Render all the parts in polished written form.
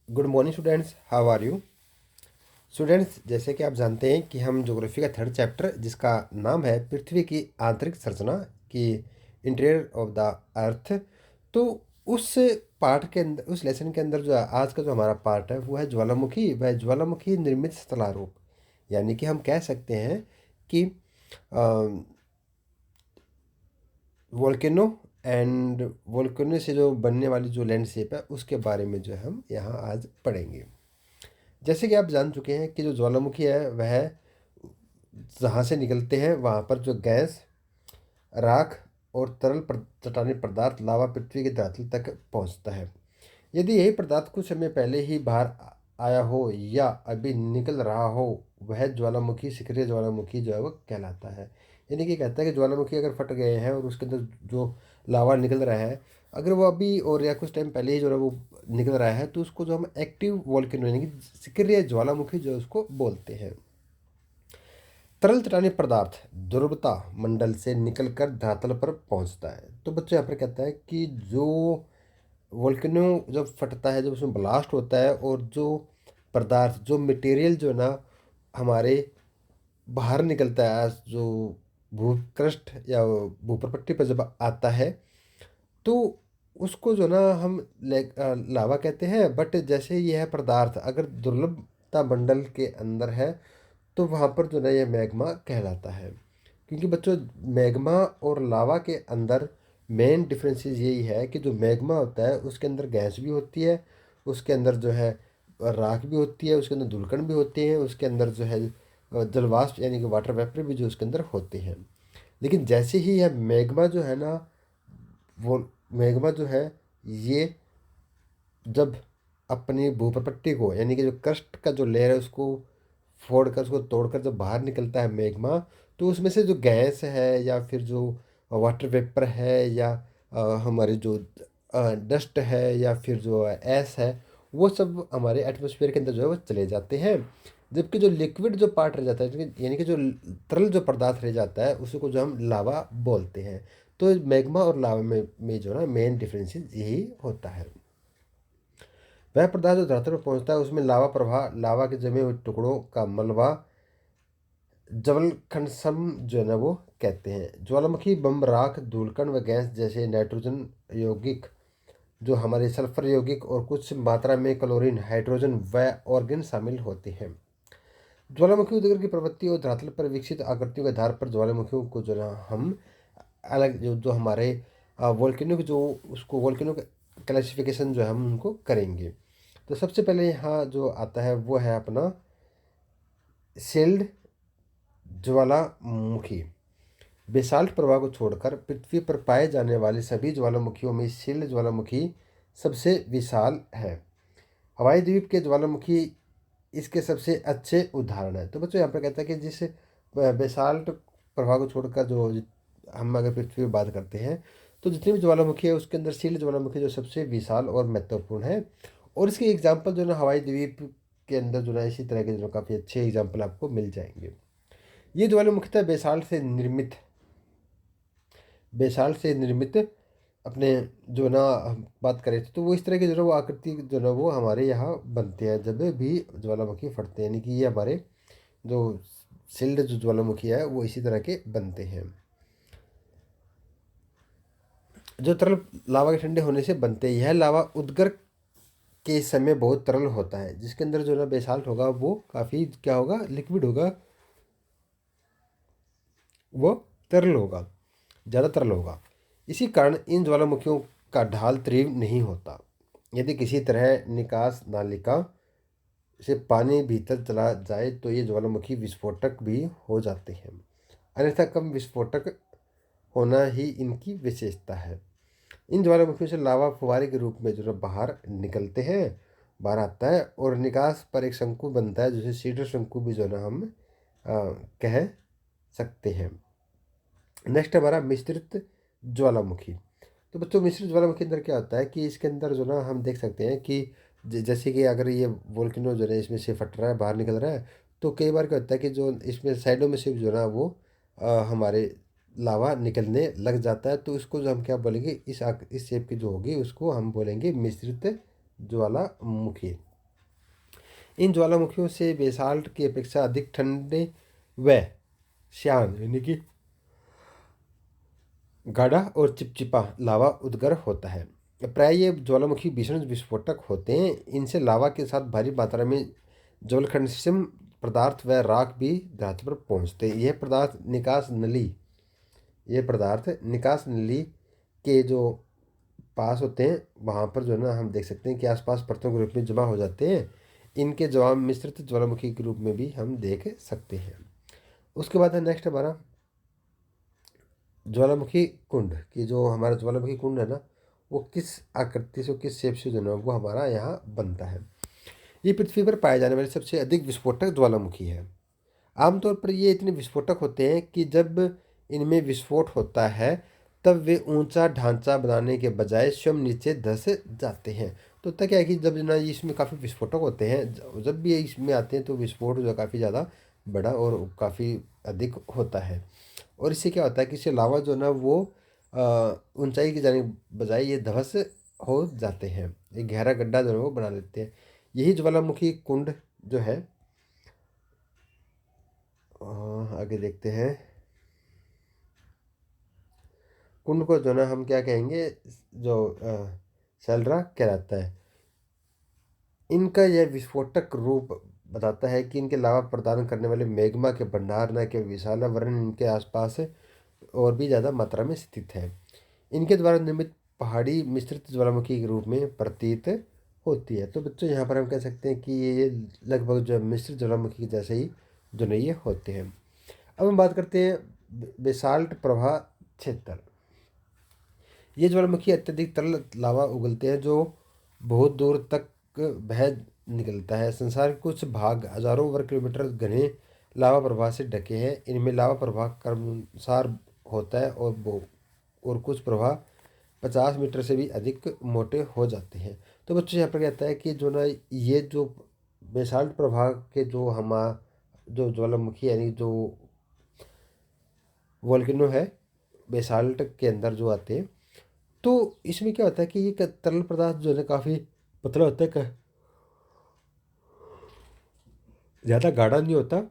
Good morning students, how are you? Students, जैसे कि आप जानते हैं कि हम ज्योग्राफी का थर्ड चैप्टर जिसका नाम है पृथ्वी की आंतरिक संरचना की इंटीरियर ऑफ द अर्थ, तो उस पार्ट के अंदर, उस लेसन के अंदर जो आज का जो हमारा पार्ट है वो है ज्वालामुखी व ज्वालामुखी निर्मित स्थलारूप। यानी कि हम कह सकते हैं कि वोल्केनो एंड वोल्केनो से जो बनने वाली जो लैंडस्केप है उसके बारे में जो है हम यहाँ आज पढ़ेंगे। जैसे कि आप जान चुके हैं कि जो ज्वालामुखी है वह जहाँ से निकलते हैं वहाँ पर जो गैस, राख और तरल चट्टानी पदार्थ लावा पृथ्वी के धरातल तक पहुँचता है। यदि यही पदार्थ कुछ समय पहले ही बाहर आया हो या अभी निकल रहा हो, वह ज्वालामुखी, सक्रिय ज्वालामुखी जो है वो कहलाता है। यानी कि कहता है कि ज्वालामुखी अगर फट गए हैं और उसके अंदर जो लावा निकल रहा है, अगर वो अभी और या कुछ टाइम पहले ही जो है वो निकल रहा है, तो उसको जो हम एक्टिव वोल्केनो यानी कि सक्रिय ज्वालामुखी जो है उसको बोलते हैं। तरल चट्टानी पदार्थ ध्रुवता मंडल से निकलकर धरातल पर पहुंचता है। तो बच्चों यहाँ पर कहता है कि जो वोल्केनो जब फटता है, जब उसमें ब्लास्ट होता है और जो पदार्थ, जो मटेरियल जो है ना हमारे बाहर निकलता है, जो भूपृष्ठ या भूप्रपट्टी पर जब आता है, तो उसको जो ना हम लावा कहते हैं। बट जैसे यह पदार्थ अगर दुर्लभता मंडल के अंदर है, तो वहाँ पर जो ना ये मैग्मा कहलाता है। क्योंकि बच्चों, मैग्मा और लावा के अंदर मेन डिफरेंसेस यही है कि जो मैग्मा होता है उसके अंदर गैस भी होती है, उसके अंदर जो है राख भी होती है, उसके अंदर धुलकण भी होते हैं, उसके अंदर जो है जलवाष्प यानी कि वाटर वेपर भी जो उसके अंदर होते हैं। लेकिन जैसे ही यह मैग्मा जो है ना, वो मैग्मा जो है ये जब अपनी भूप्रपट्टी को यानी कि जो क्रस्ट का जो लेयर है उसको फोड़ कर, उसको तोड़कर जब बाहर निकलता है मैग्मा, तो उसमें से जो गैस है या फिर जो वाटर वेपर है या हमारी जो डस्ट है या फिर जो ऐस है, वो सब हमारे एटमॉस्फेयर के अंदर जो है वो चले जाते हैं। जबकि जो लिक्विड जो पार्ट रह जाता है, यानी कि जो तरल जो पदार्थ रह जाता है, उसको जो हम लावा बोलते हैं। तो मैग्मा और लावा में जो है ना मेन डिफरेंसेस यही होता है। वह पदार्थ जो धरातल पर पहुंचता है उसमें लावा प्रवाह, लावा के जमे हुए टुकड़ों का मलबा, जवलखंडसम जो है ना वो कहते हैं। ज्वालामुखी बम, राख, धूलकण व गैस जैसे नाइट्रोजन यौगिक, जो हमारे सल्फर यौगिक और कुछ मात्रा में क्लोरीन, हाइड्रोजन व ऑर्गन शामिल होते हैं। ज्वालामुखी उद्गार की प्रवृत्ति और धरातल पर विकसित आकृतियों के आधार पर ज्वालामुखियों को जो ना हम अलग जो जो हमारे वोल्केनो के जो उसको वोल्केनो का क्लासिफिकेशन जो है हम उनको करेंगे। तो सबसे पहले यहाँ जो आता है वो है अपना शिल्ड ज्वालामुखी। बेसाल्ट प्रवाह को छोड़कर पृथ्वी पर पाए जाने वाले सभी ज्वालामुखियों में शिल्ड ज्वालामुखी सबसे विशाल है। हवाई द्वीप के ज्वालामुखी इसके सबसे अच्छे उदाहरण है। तो बच्चों यहाँ पर कहता है कि जिस बेसाल्ट प्रवाह को छोड़कर जो हम अगर पृथ्वी पर बात करते हैं, तो जितनी भी ज्वालामुखी है उसके अंदर शिल्ड ज्वालामुखी जो सबसे विशाल और महत्वपूर्ण है। और इसके एग्जाम्पल जो है ना हवाई द्वीप के अंदर जो है इसी तरह के जो काफ़ी अच्छे एग्जाम्पल आपको मिल जाएंगे। ये ज्वालामुखीतः बेसाल्ट से निर्मित अपने जो ना हम बात करें तो वो इस तरह की जो ना वो आकृति जो ना वो हमारे यहाँ बनते हैं जब भी ज्वालामुखी फटते हैं। यानी कि ये हमारे जो शिल्ड जो ज्वालामुखी है वो इसी तरह के बनते हैं, जो तरल लावा के ठंडे होने से बनते हैं। यह लावा उद्गर के समय बहुत तरल होता है। जिसके अंदर जो ना बेसाल्ट होगा वो काफ़ी क्या होगा, लिक्विड होगा, वो तरल होगा, ज़्यादा तरल होगा। इसी कारण इन ज्वालामुखियों का ढाल तीव्र नहीं होता। यदि किसी तरह निकास नालिका से पानी भीतर चला जाए तो ये ज्वालामुखी विस्फोटक भी हो जाते हैं। अन्यथा कम विस्फोटक होना ही इनकी विशेषता है। इन ज्वालामुखियों से लावा फुवारे के रूप में जो है बाहर निकलते हैं, बाहर आता है और निकास पर एक शंकु बनता है जिसे सीडर शंकु भी जो है ना हम कह सकते हैं। नेक्स्ट हमारा मिश्रित ज्वालामुखी। तो बच्चों, मिश्रित ज्वालामुखी के अंदर क्या होता है कि इसके अंदर जो ना हम देख सकते हैं कि जैसे कि अगर ये वोल्केनो जो है इसमें से फट रहा है, बाहर निकल रहा है, तो कई बार क्या होता है कि जो इसमें साइडों में से जो ना वो हमारे लावा निकलने लग जाता है। तो इसको जो हम क्या बोलेंगे, इस शेप की जो होगी उसको हम बोलेंगे मिश्रित ज्वालामुखी। इन ज्वालामुखियों से बेसाल्ट की अपेक्षा अधिक ठंडे व श्यान यानी कि गाढ़ा और चिपचिपा लावा उद्गर होता है। प्राय ये ज्वालामुखी भीषण विस्फोटक होते हैं। इनसे लावा के साथ भारी मात्रा में ज्वलनशील पदार्थ व राख भी धरती पर पहुंचते हैं। यह पदार्थ निकास नली के जो पास होते हैं वहाँ पर जो है ना हम देख सकते हैं कि आसपास परतों के रूप में जमा हो जाते हैं। इनके जवाब मिश्रित ज्वालामुखी के रूप में भी हम देख सकते हैं। उसके बाद है नेक्स्ट हमारा ज्वालामुखी कुंड कि जो हमारा ज्वालामुखी कुंड है ना वो किस आकृति से किस शेप से जो है वो हमारा यहाँ बनता है। ये पृथ्वी पर पाए जाने वाले सबसे अधिक विस्फोटक ज्वालामुखी है। आमतौर पर ये इतने विस्फोटक होते हैं कि जब इनमें विस्फोट होता है तब वे ऊंचा ढांचा बनाने के बजाय स्वयं नीचे धंस जाते हैं। तो होता क्या है कि जब ना ये इसमें काफ़ी विस्फोटक होते हैं, जब भी ये इसमें आते हैं तो विस्फोट जो काफ़ी ज़्यादा बड़ा और काफ़ी अधिक होता है। और इससे क्या होता है कि इससे लावा जो ना वो ऊंचाई की जाने के बजाय ये ध्वस्त हो जाते हैं, एक गहरा गड्ढा जो है वो बना लेते हैं। यही ज्वालामुखी कुंड जो है आगे देखते हैं। कुंड को जो ना हम क्या कहेंगे, जो सेल्रा कहलाता है। इनका यह विस्फोटक रूप बताता है कि इनके लावा प्रदान करने वाले मैग्मा के भंडार न केवल विशाल है वरन इनके आसपास और भी ज़्यादा मात्रा में स्थित है। इनके द्वारा निर्मित पहाड़ी मिश्रित ज्वालामुखी के रूप में प्रतीत होती है। तो बच्चों यहाँ पर हम कह सकते हैं कि ये लगभग जो मिश्रित ज्वालामुखी के जैसे ही जो नहीं ये होते हैं। अब हम बात करते हैं बेसाल्ट प्रवाह क्षेत्र। ये ज्वालामुखी अत्यधिक तरल लावा उगलते हैं जो बहुत दूर तक बह निकलता है। संसार के कुछ भाग हजारों वर्ग किलोमीटर घने लावा प्रवाह से ढके हैं। इनमें लावा प्रवाह क्रमशः होता है और कुछ प्रवाह 50 मीटर से भी अधिक मोटे हो जाते हैं। तो बच्चों यहाँ पर कहता है कि जो ना ये जो बेसाल्ट प्रवाह के जो ज्वालामुखी यानी जो वोल्केनो है बेसाल्ट के अंदर जो आते हैं, तो इसमें क्या होता है कि ये तरल पदार्थ जो है काफ़ी पतला होता है, ज़्यादा गाढ़ा नहीं होता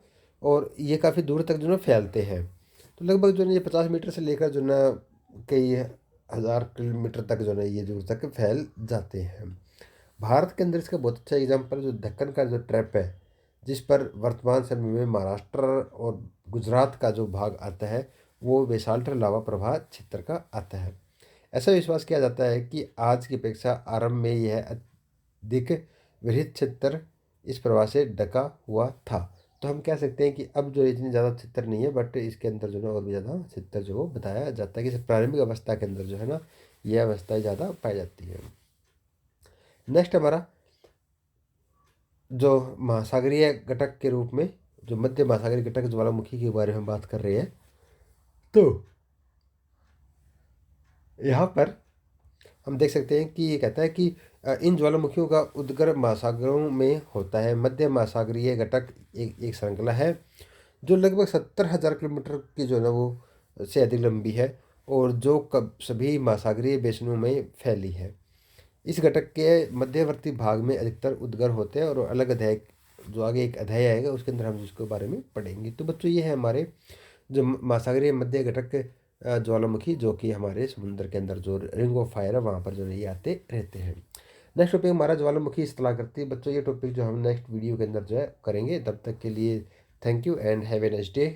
और ये काफ़ी दूर तक जो है फैलते हैं। तो लगभग जो है ये 50 मीटर से लेकर जो ना कई हज़ार किलोमीटर तक जो है ये दूर तक फैल जाते हैं। भारत के अंदर इसका बहुत अच्छा एग्जाम्पल जो दक्कन का जो ट्रैप है, जिस पर वर्तमान समय में महाराष्ट्र और गुजरात का जो भाग आता है वो बेसाल्ट लावा प्रवाह क्षेत्र का आता है। ऐसा विश्वास किया जाता है कि आज की अपेक्षा आरंभ में यह अधिक विरहित क्षेत्र इस प्रवाह से ढका हुआ था। तो हम कह सकते हैं कि अब जो इतनी ज़्यादा क्षेत्र नहीं है, बट इसके अंदर जो है और भी ज़्यादा क्षेत्र जो वो बताया जाता है कि प्रारंभिक अवस्था के अंदर जो है ना यह अवस्थाएं ज़्यादा पाई जाती है। नेक्स्ट हमारा जो महासागरीय घटक के रूप में जो मध्य महासागरीय घटक ज्वालामुखी के बारे में बात कर रहे हैं, तो यहाँ पर हम देख सकते हैं कि ये कहता है कि इन ज्वालामुखियों का उद्गर महासागरों में होता है। मध्य महासागरीय घटक एक श्रृंखला है जो लगभग 70,000 किलोमीटर की जो है ना वो से अधिक लंबी है और जो कब सभी महासागरीय बेसिनों में फैली है। इस घटक के मध्यवर्ती भाग में अधिकतर उद्गर होते हैं और अलग अध्याय जो आगे एक अध्याय आएगा उसके अंदर हम उसके बारे में पढ़ेंगे। तो बच्चों ये है हमारे जो महासागरीय मध्य घटक ज्वालामुखी जो कि हमारे समुद्र के अंदर जो रिंग ऑफ फायर है वहाँ पर जो ये आते रहते हैं। नेक्स्ट टॉपिक हमारा ज्वालामुखी स्थलाकृति। बच्चों ये टॉपिक जो हम नेक्स्ट वीडियो के अंदर जो है करेंगे। तब तक के लिए thank you and have a nice day.